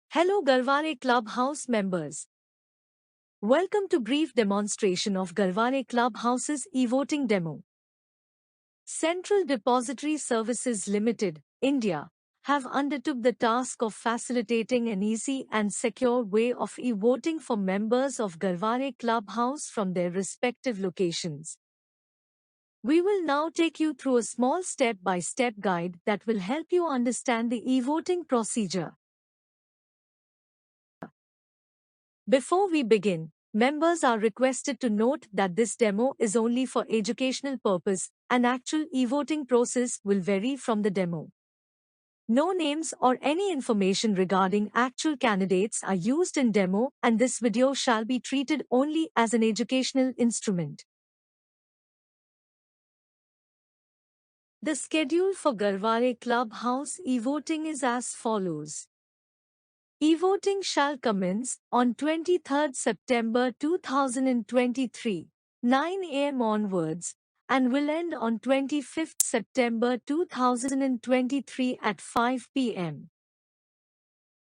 Hello Garware Clubhouse members. Welcome to brief demonstration of Garware Clubhouse's e-voting demo. Central Depository Services Limited, India, have undertook the task of facilitating an easy and secure way of e-voting for members of Garware Clubhouse from their respective locations. We will now take you through a small step-by-step guide that will help you understand the e-voting procedure. Before we begin, members are requested to note that this demo is only for educational purpose, and actual e-voting process will vary from the demo. No names or any information regarding actual candidates are used in demo, and this video shall be treated only as an educational instrument. The schedule for Garware Clubhouse e-voting is as follows. E-voting shall commence on 23rd September 2023, 9 am onwards, and will end on 25th September 2023 at 5 pm.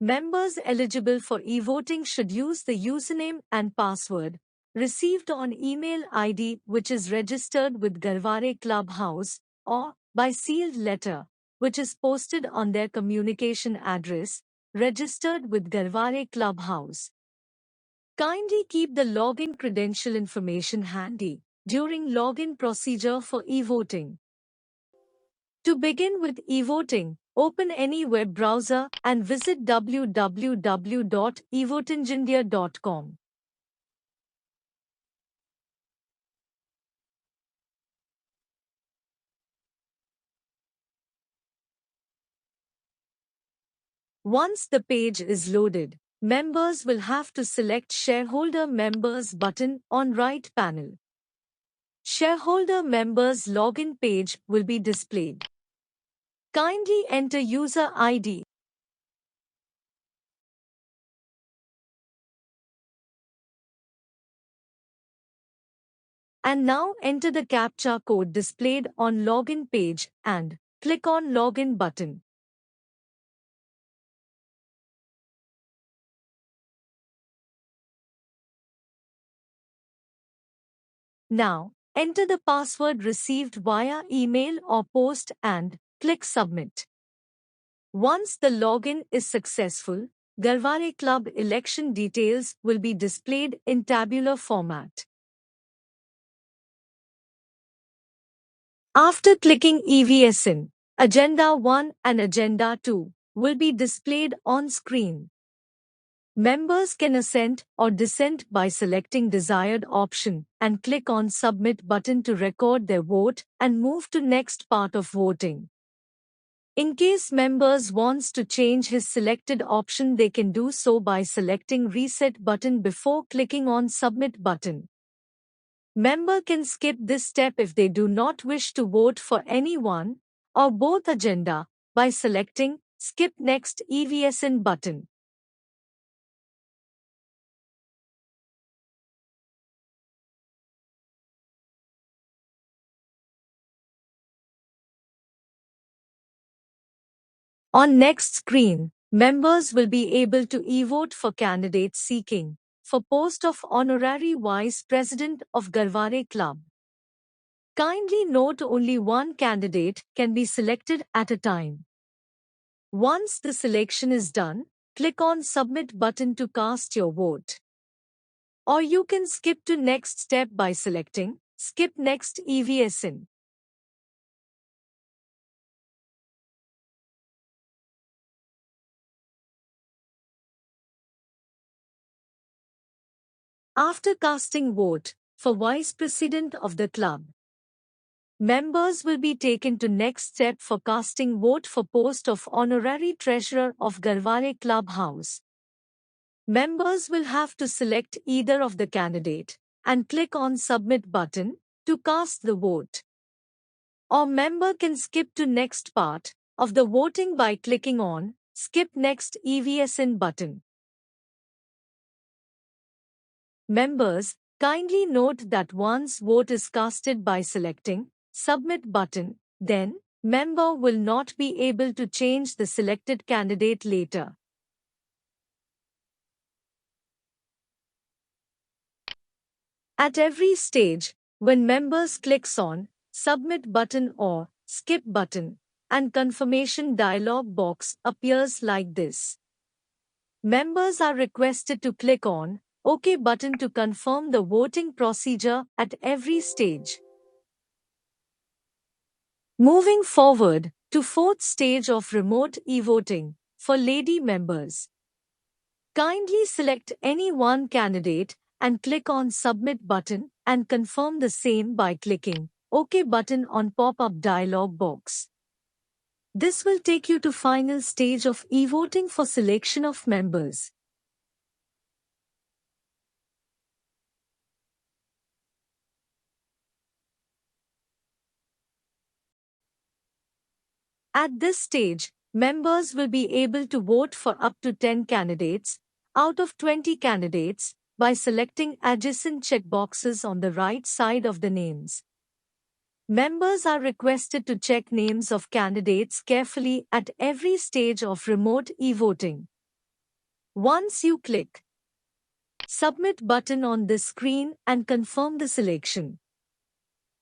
Members eligible for e-voting should use the username and password received on email ID which is registered with Garware Clubhouse, or by sealed letter, which is posted on their communication address registered with Garware Clubhouse. Kindly keep the login credential information handy during login procedure for e-voting. To begin with e-voting, open any web browser and visit www.evotingindia.com. Once the page is loaded, members will have to select Shareholder Members button on right panel. Shareholder Members login page will be displayed. Kindly enter user ID. And now enter the CAPTCHA code displayed on login page and click on login button. Now, enter the password received via email or post and click submit. Once the login is successful, Garware Club election details will be displayed in tabular format. After clicking EVSN, Agenda 1 and Agenda 2 will be displayed on screen. Members can assent or dissent by selecting desired option and click on Submit button to record their vote and move to next part of voting. In case members wants to change his selected option, they can do so by selecting Reset button before clicking on Submit button. Member can skip this step if they do not wish to vote for any one or both agenda by selecting Skip Next EVSN button. On next screen, members will be able to e-vote for candidates seeking for post of Honorary Vice President of Garware Club. Kindly note only one candidate can be selected at a time. Once the selection is done, click on Submit button to cast your vote. Or you can skip to next step by selecting Skip Next EVSN. After casting vote for Vice President of the club, members will be taken to next step for casting vote for post of Honorary Treasurer of Garware Clubhouse. Members will have to select either of the candidate and click on Submit button to cast the vote. Or member can skip to next part of the voting by clicking on Skip Next EVSN button. Members, kindly note that once vote is casted by selecting Submit button, then member will not be able to change the selected candidate later. At every stage, when members clicks on Submit button or Skip button, and confirmation dialog box appears like this. Members are requested to click on OK button to confirm the voting procedure at every stage. Moving forward to fourth stage of remote e-voting for lady members. Kindly select any one candidate and click on Submit button and confirm the same by clicking OK button on pop-up dialog box. This will take you to final stage of e-voting for selection of members. At this stage, members will be able to vote for up to 10 candidates out of 20 candidates by selecting adjacent checkboxes on the right side of the names. Members are requested to check names of candidates carefully at every stage of remote e-voting. Once you click Submit button on this screen and confirm the selection,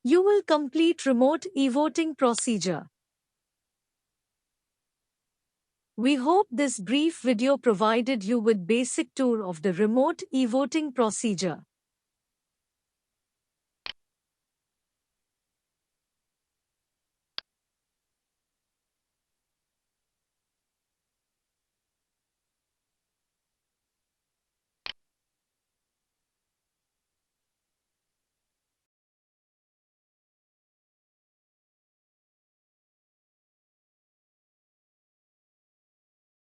you will complete remote e-voting procedure. We hope this brief video provided you with basic tour of the remote e-voting procedure.